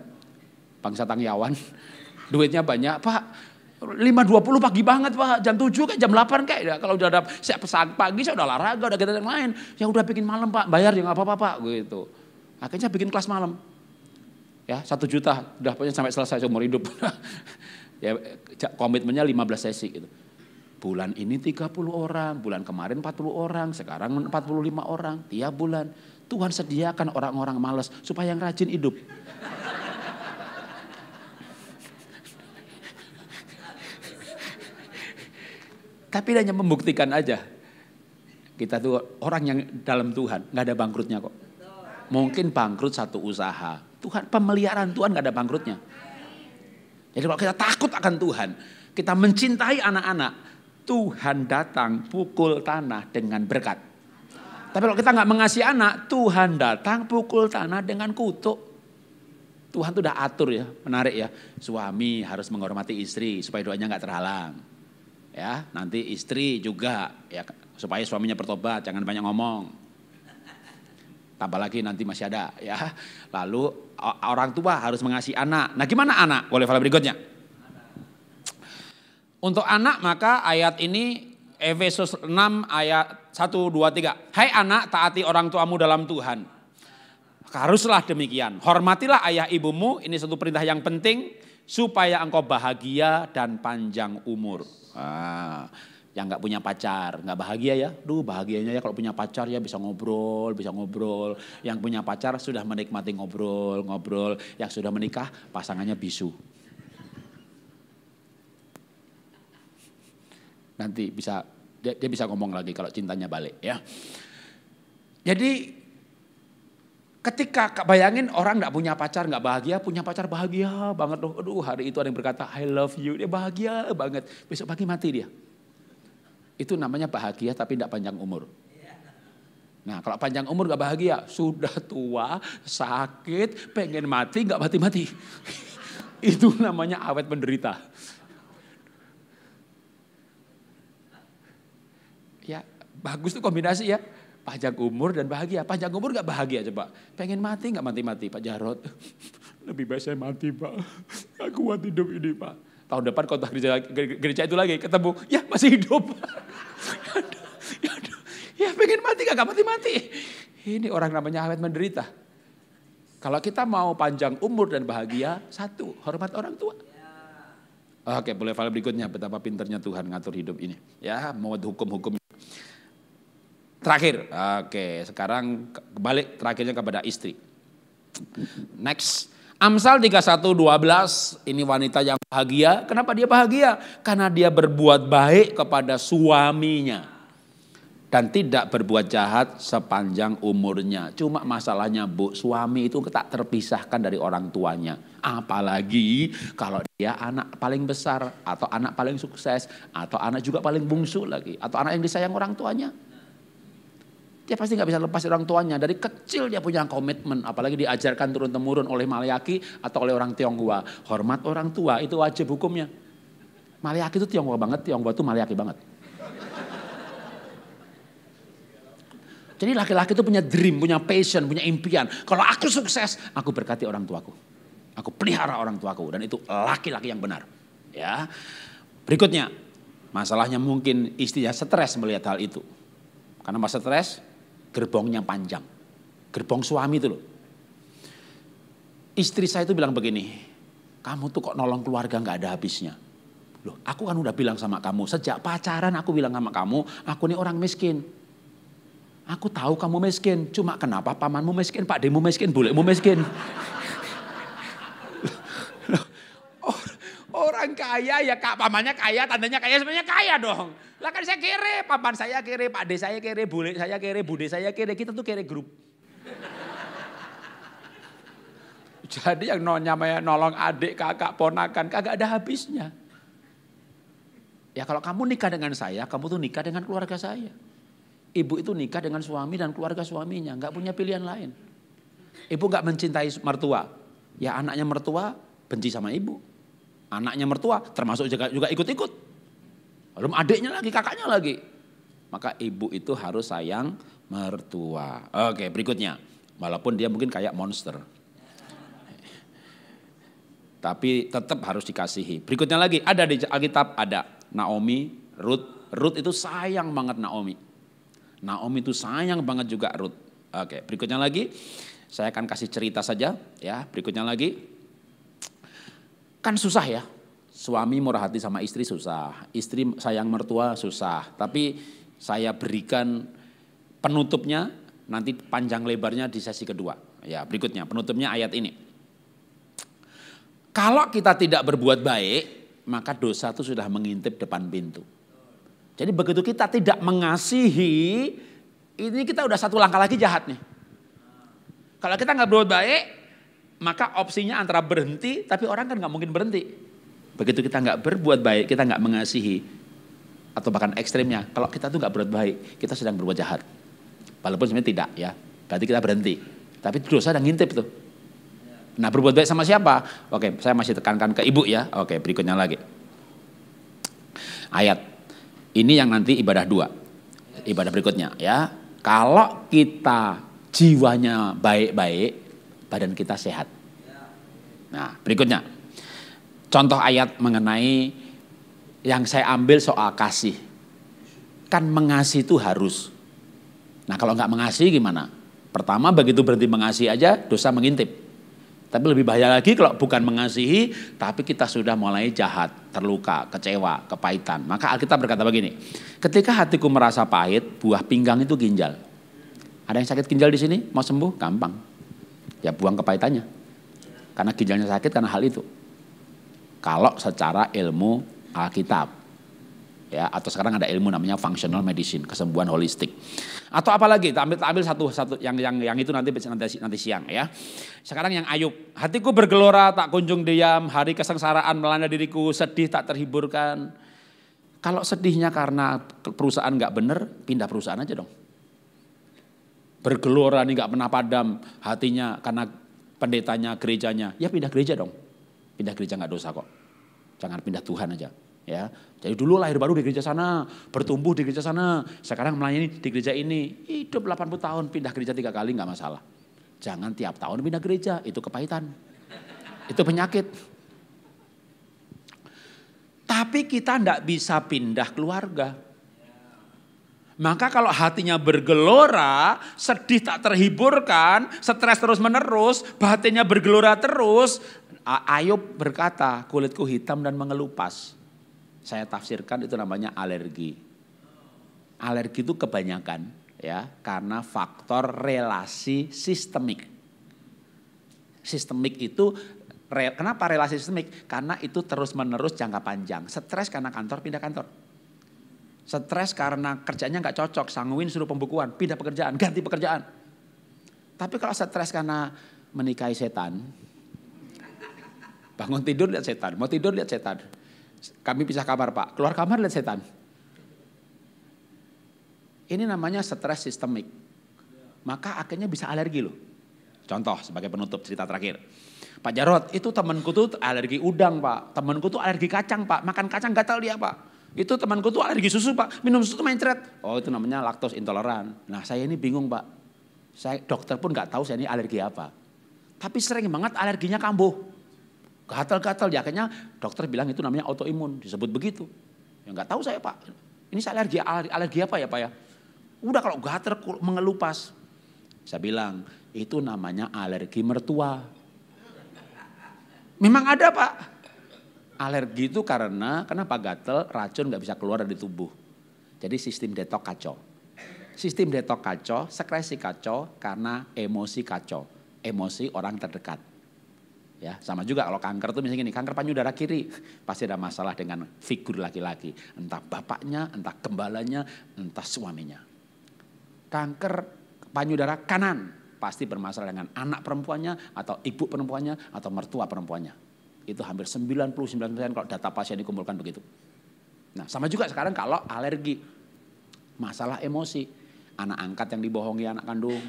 Bangsa Tangyawan. Duitnya banyak, Pak. 5.20 pagi banget Pak, jam 7 kayak jam 8 kayak ya. Kalau udah ada saya pesan pagi saya udah olahraga, udah kegiatan lain. Ya udah bikin malam Pak, bayar ya nggak apa-apa Pak gitu. Akhirnya bikin kelas malam. Ya 1 juta udah punya sampai selesai seumur hidup. Ya komitmennya 15 sesi gitu. Bulan ini 30 orang, bulan kemarin 40 orang, sekarang 45 orang tiap bulan. Tuhan sediakan orang-orang malas supaya yang rajin hidup. Tapi hanya membuktikan aja. Kita tuh orang yang dalam Tuhan, gak ada bangkrutnya kok. Mungkin bangkrut 1 usaha. Tuhan, pemeliharaan Tuhan gak ada bangkrutnya. Jadi kalau kita takut akan Tuhan, kita mencintai anak-anak, Tuhan datang pukul tanah dengan berkat. Tapi kalau kita gak mengasihi anak, Tuhan datang pukul tanah dengan kutuk. Tuhan tuh udah atur ya, menarik ya. Suami harus menghormati istri supaya doanya gak terhalang. Ya, nanti istri juga ya supaya suaminya bertobat, jangan banyak ngomong. Tambah lagi nanti masih ada ya. Lalu orang tua harus mengasihi anak. Nah, gimana anak? Boleh file berikutnya. Untuk anak maka ayat ini Efesus 6 ayat 1 2 3. Hai anak, taati orang tuamu dalam Tuhan. Haruslah demikian. Hormatilah ayah ibumu, ini satu perintah yang penting supaya engkau bahagia dan panjang umur. Yang gak punya pacar, gak bahagia ya. Bahagianya ya kalau punya pacar ya bisa ngobrol. Yang punya pacar sudah menikmati ngobrol. Yang sudah menikah pasangannya bisu. Nanti dia bisa ngomong lagi kalau cintanya balik ya. Jadi ketika bayangin orang gak punya pacar gak bahagia, punya pacar bahagia banget loh. Aduh hari itu ada yang berkata I love you, dia bahagia banget. Besok pagi mati dia. Itu namanya bahagia tapi tidak panjang umur. Nah kalau panjang umur gak bahagia, sudah tua, sakit, pengen mati gak mati-mati. Itu namanya awet menderita. Ya bagus tuh kombinasi ya. Panjang umur dan bahagia. Panjang umur gak bahagia coba. Pengen mati gak mati-mati Pak Jarod. Lebih baik saya mati Pak. Gak kuat hidup ini Pak. Tahun depan khotbah gereja itu lagi ketemu. Ya masih hidup. Ya pengen mati gak mati-mati. Ini orang namanya awet menderita. Kalau kita mau panjang umur dan bahagia, satu, hormat orang tua. Oke, boleh file berikutnya betapa pinternya Tuhan ngatur hidup ini. Ya, mau hukum-hukum. Terakhir, oke, sekarang balik terakhirnya kepada istri. Next, Amsal 31:12, ini wanita yang bahagia. Kenapa dia bahagia? Karena dia berbuat baik kepada suaminya. Dan tidak berbuat jahat sepanjang umurnya. Cuma masalahnya Bu, suami itu tak terpisahkan dari orang tuanya. Apalagi kalau dia anak paling besar, atau anak paling sukses, atau anak juga paling bungsu lagi. Atau anak yang disayang orang tuanya. Dia pasti gak bisa lepas dari orang tuanya. Dari kecil dia punya komitmen. Apalagi diajarkan turun-temurun oleh Maleaki atau oleh orang Tionghoa. Hormat orang tua itu wajib hukumnya. Maleaki itu Tionghoa banget, Tionghoa itu Maleaki banget. Jadi laki-laki itu punya dream, punya passion, punya impian. Kalau aku sukses, aku berkati orang tuaku. Aku pelihara orang tuaku. Dan itu laki-laki yang benar. Ya. Berikutnya, masalahnya mungkin istrinya stres melihat hal itu. Karena masa stres, gerbongnya panjang. Gerbong suami itu loh. Istri saya itu bilang begini, kamu tuh kok nolong keluarga gak ada habisnya. Loh, aku kan udah bilang sama kamu, sejak pacaran aku bilang sama kamu, aku ini orang miskin. Aku tahu kamu miskin, cuma kenapa pamanmu miskin, Pak Demu miskin, bulekmu miskin. Orang kaya ya kak, pamannya kaya, tandanya kaya, sebenarnya kaya dong. Lah kan saya kere, paman saya kere, Pak De saya kere, bulek saya kere, bude saya kere, kita tuh kere grup. Jadi yang namanya nolong adik, kakak, ponakan, kagak ada habisnya. Ya kalau kamu nikah dengan saya, kamu tuh nikah dengan keluarga saya. Ibu itu nikah dengan suami dan keluarga suaminya, nggak punya pilihan lain. Ibu nggak mencintai mertua, ya anaknya mertua benci sama ibu. Anaknya mertua termasuk juga ikut-ikut. Belum adiknya lagi, kakaknya lagi. Maka ibu itu harus sayang mertua. Oke, berikutnya. Walaupun dia mungkin kayak monster. Tapi tetap harus dikasihi. Berikutnya lagi, ada di Alkitab, ada Naomi, Ruth. Ruth itu sayang banget Naomi. Naomi itu sayang banget juga Ruth. Oke, berikutnya lagi, saya akan kasih cerita saja. Ya, berikutnya lagi, kan susah ya. Suami murah hati sama istri susah. Istri sayang mertua susah. Tapi saya berikan penutupnya, nanti panjang lebarnya di sesi kedua. Ya, berikutnya penutupnya ayat ini. Kalau kita tidak berbuat baik, maka dosa itu sudah mengintip depan pintu. Jadi begitu kita tidak mengasihi, ini kita udah satu langkah lagi jahat nih. Kalau kita nggak berbuat baik, maka opsinya antara berhenti, tapi orang kan nggak mungkin berhenti. Begitu kita nggak berbuat baik, kita nggak mengasihi, atau bahkan ekstrimnya, kalau kita tuh nggak berbuat baik, kita sedang berbuat jahat. Walaupun sebenarnya tidak ya, berarti kita berhenti. Tapi dosa udah ngintip tuh. Nah berbuat baik sama siapa? Oke, saya masih tekankan ke ibu ya. Oke, berikutnya lagi. Ayat. Ini yang nanti ibadah 2. Ibadah berikutnya ya. Kalau kita jiwanya baik-baik, badan kita sehat. Nah berikutnya. Contoh ayat mengenai yang saya ambil soal kasih. Kan mengasihi itu harus. Nah kalau nggak mengasihi gimana? Pertama begitu berhenti mengasihi aja dosa mengintip. Tapi lebih bahaya lagi kalau bukan mengasihi, tapi kita sudah mulai jahat, terluka, kecewa, kepahitan. Maka Alkitab berkata begini, ketika hatiku merasa pahit, buah pinggang itu ginjal. Ada yang sakit ginjal di sini? Mau sembuh? Gampang. Ya buang kepahitannya. Karena ginjalnya sakit karena hal itu. Kalau secara ilmu Alkitab. Ya, atau sekarang ada ilmu namanya functional medicine, kesembuhan holistik. Atau apalagi, ambil satu yang itu nanti siang ya. Sekarang yang Ayub, hatiku bergelora tak kunjung diam, hari kesengsaraan melanda diriku, sedih tak terhiburkan. Kalau sedihnya karena perusahaan nggak bener, pindah perusahaan aja dong. bergelora nih nggak pernah padam hatinya karena pendetanya, gerejanya, ya pindah gereja dong. Pindah gereja nggak dosa kok. Jangan pindah Tuhan aja. Ya, jadi dulu lahir baru di gereja sana, bertumbuh di gereja sana, sekarang melayani di gereja ini, hidup 80 tahun, pindah gereja 3 kali nggak masalah. Jangan tiap tahun pindah gereja, itu kepahitan, itu penyakit. Tapi kita nggak bisa pindah keluarga. Maka kalau hatinya bergelora, sedih tak terhiburkan, stres terus menerus, batinnya bergelora terus. Ayub berkata, kulitku hitam dan mengelupas. Saya tafsirkan itu namanya alergi. Alergi itu kebanyakan ya, karena faktor relasi sistemik. Sistemik itu, kenapa relasi sistemik? Karena itu terus menerus jangka panjang. Stres karena kantor, pindah kantor. Stres karena kerjanya nggak cocok, sanguin suruh pembukuan, pindah pekerjaan, ganti pekerjaan. Tapi kalau stres karena menikahi setan, bangun tidur lihat setan, mau tidur lihat setan. Kami pisah kamar Pak, keluar kamar lihat setan. Ini namanya stres sistemik. Maka akhirnya bisa alergi loh. Contoh sebagai penutup cerita terakhir. Pak Jarod, itu temanku tuh alergi udang Pak, temanku tuh alergi kacang Pak, makan kacang gatal dia Pak. Itu temanku tuh alergi susu Pak, minum susu tuh mencret. Oh itu namanya laktos intoleran. Nah saya ini bingung Pak, saya dokter pun nggak tahu saya ini alergi apa. Tapi sering banget alerginya kambuh, gatal-gatal. Ya akhirnya dokter bilang itu namanya autoimun, disebut begitu. Ya nggak tahu saya Pak, ini saya alergi apa ya Pak ya? Udah kalau gatal mengelupas. Saya bilang itu namanya alergi mertua. Memang ada Pak. Alergi itu karena kenapa gatel, racun nggak bisa keluar dari tubuh. Jadi sistem detok kacau. Sistem detok kacau, sekresi kacau karena emosi kacau. Emosi orang terdekat. Ya, sama juga kalau kanker itu misalnya gini, kanker payudara kiri pasti ada masalah dengan figur laki-laki, entah bapaknya, entah gembalanya, entah suaminya. Kanker payudara kanan pasti bermasalah dengan anak perempuannya atau ibu perempuannya atau mertua perempuannya. Itu hampir 99% kalau data pasien dikumpulkan begitu. Nah sama juga sekarang kalau alergi, masalah emosi, anak angkat yang dibohongi anak kandung,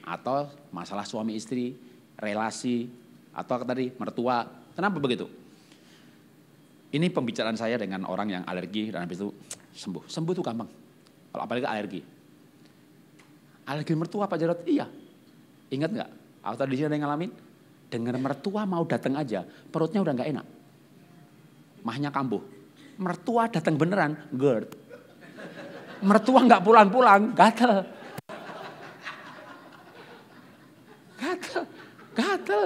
atau masalah suami istri, relasi, atau tadi mertua. Kenapa begitu? Ini pembicaraan saya dengan orang yang alergi dan habis itu sembuh. Sembuh itu gampang, kalau apalagi alergi. Alergi mertua Pak Jarod, iya. Ingat nggak? Atau tadi ada yang ngalamin? Dengar mertua mau datang aja, perutnya udah nggak enak. Mahnya kambuh. Mertua datang beneran, GERD. Mertua nggak pulang-pulang, gatel. Gatel.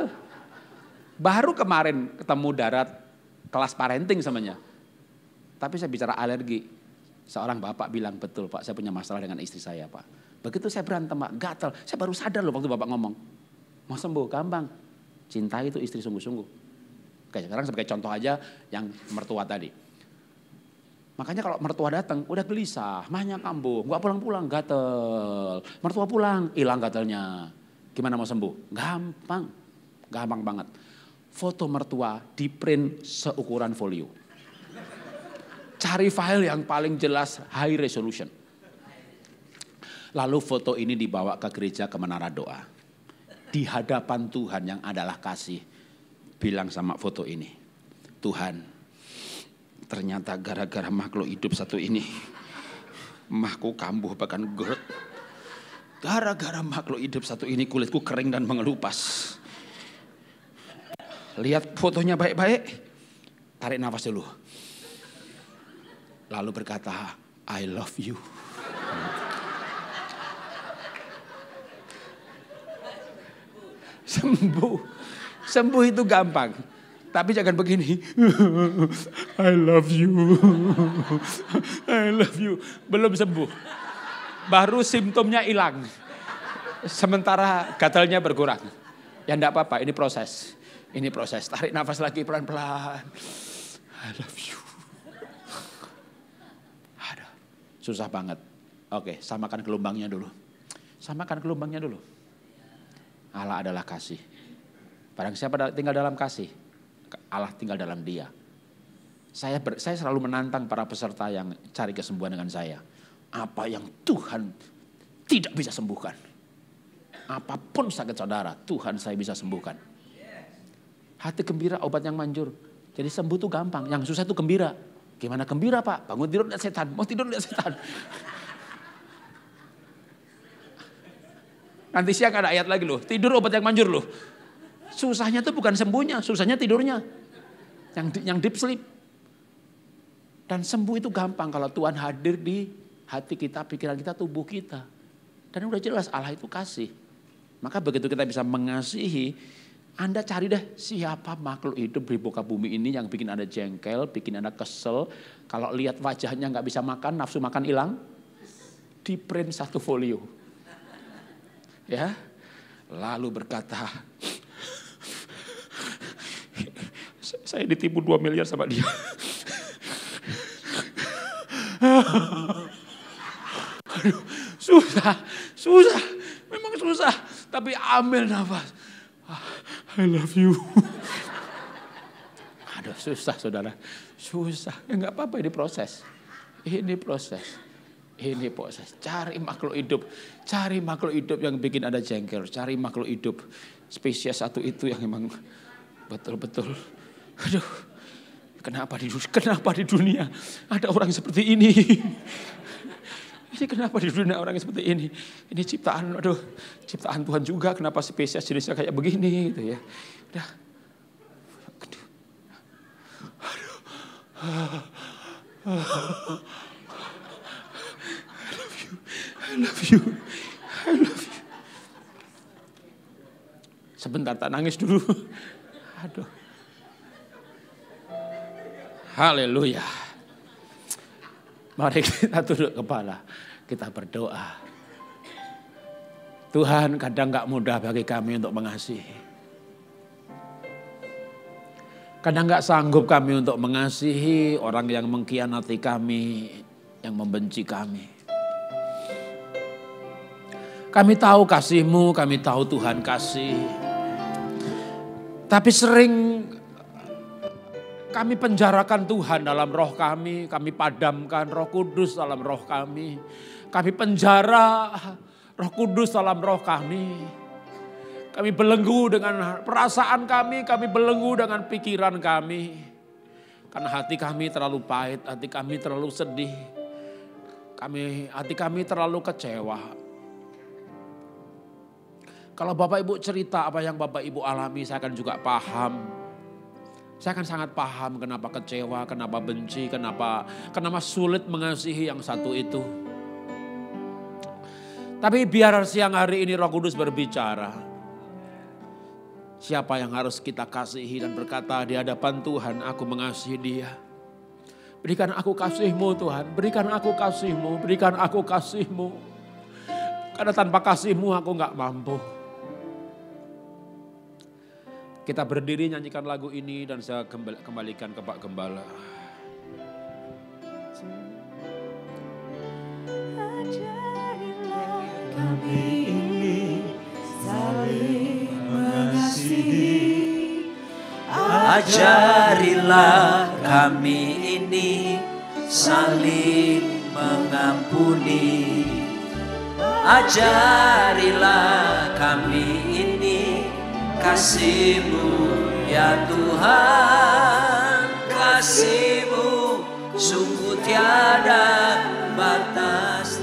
Baru kemarin ketemu darat kelas parenting samanya. Tapi saya bicara alergi. Seorang bapak bilang, betul Pak, saya punya masalah dengan istri saya Pak. Begitu saya berantem Pak, gatel. Saya baru sadar loh waktu bapak ngomong. Mau sembuh, gampang. Cintai itu istri sungguh-sungguh. Oke, sekarang sebagai contoh aja yang mertua tadi. Makanya kalau mertua datang udah gelisah, mahnya kambuh, nggak pulang-pulang, gatel. Mertua pulang, hilang gatelnya. Gimana mau sembuh? Gampang, gampang banget. Foto mertua di print seukuran folio. Cari file yang paling jelas, high resolution. Lalu foto ini dibawa ke gereja, ke menara doa. Di hadapan Tuhan yang adalah kasih, bilang sama foto ini, Tuhan, ternyata gara-gara makhluk hidup satu ini, mahku kambuh bahkan GERD. Gara-gara makhluk hidup satu ini kulitku kering dan mengelupas. Lihat fotonya baik-baik, tarik nafas dulu. Lalu berkata, I love you. Sembuh itu gampang. Tapi jangan begini. I love you. I love you. Belum sembuh. Baru simptomnya hilang. Sementara gatalnya berkurang. Ya enggak apa-apa, ini proses. Ini proses. Tarik nafas lagi pelan-pelan. I love you. Aduh, susah banget. Oke, samakan gelombangnya dulu. Samakan gelombangnya dulu. Allah adalah kasih. Barang siapa tinggal dalam kasih, Allah tinggal dalam dia. Saya selalu menantang para peserta yang cari kesembuhan dengan saya. Apa yang Tuhan tidak bisa sembuhkan. Apapun sakit saudara, Tuhan saya bisa sembuhkan. Hati gembira obat yang manjur. Jadi sembuh tuh gampang, yang susah tuh gembira. Gimana gembira Pak? Bangun tidur lihat setan, mau tidur lihat setan. Nanti siang ada ayat lagi loh, tidur obat yang manjur loh. Susahnya tuh bukan sembuhnya, susahnya tidurnya. Yang deep sleep. Dan sembuh itu gampang kalau Tuhan hadir di hati kita, pikiran kita, tubuh kita. Dan udah jelas Allah itu kasih. Maka begitu kita bisa mengasihi, Anda cari deh siapa makhluk hidup di muka bumi ini yang bikin Anda jengkel, bikin Anda kesel. Kalau lihat wajahnya gak bisa makan, nafsu makan hilang, di print 1 folio. Ya, lalu berkata, saya ditipu 2 miliar sama dia. Aduh, susah, memang susah, tapi ambil nafas. I love you. Aduh, susah saudara, susah. Ya nggak apa-apa, ini proses. Ini proses. Cari makhluk hidup yang bikin Anda jengkel. Cari makhluk hidup spesies satu itu yang memang betul-betul. Aduh, kenapa di dunia ada orang seperti ini? Ini kenapa di dunia orang seperti ini? Ini ciptaan Tuhan juga. Kenapa spesies jenisnya kayak begini gitu ya? Udah. I love you. Sebentar tak nangis dulu. Aduh. Haleluya. Mari kita tunduk kepala, kita berdoa. Tuhan, kadang gak mudah bagi kami untuk mengasihi. Kadang gak sanggup kami untuk mengasihi orang yang mengkhianati kami, yang membenci kami. Kami tahu kasih-Mu, kami tahu Tuhan kasih. Tapi sering kami penjarakan Tuhan dalam roh kami padamkan Roh Kudus dalam roh kami penjara Roh Kudus dalam roh kami belenggu dengan perasaan kami belenggu dengan pikiran kami, karena hati kami terlalu pahit, hati kami terlalu sedih, hati kami terlalu kecewa. Kalau Bapak Ibu cerita apa yang Bapak Ibu alami, saya akan juga paham. Saya akan sangat paham kenapa kecewa, kenapa benci, kenapa sulit mengasihi yang satu itu. Tapi biar siang hari ini Roh Kudus berbicara. Siapa yang harus kita kasihi dan berkata di hadapan Tuhan, aku mengasihi dia. Berikan aku kasih-Mu Tuhan, berikan aku kasih-Mu, berikan aku kasih-Mu. Karena tanpa kasih-Mu aku gak mampu. Kita berdiri nyanyikan lagu ini dan saya kembalikan ke Pak Gembala. Ajarilah kami ini saling mengasihi. Ajarilah kami ini saling mengampuni. Ajarilah kami ini kasih-Mu ya Tuhan, kasih-Mu sungguh tiada batas.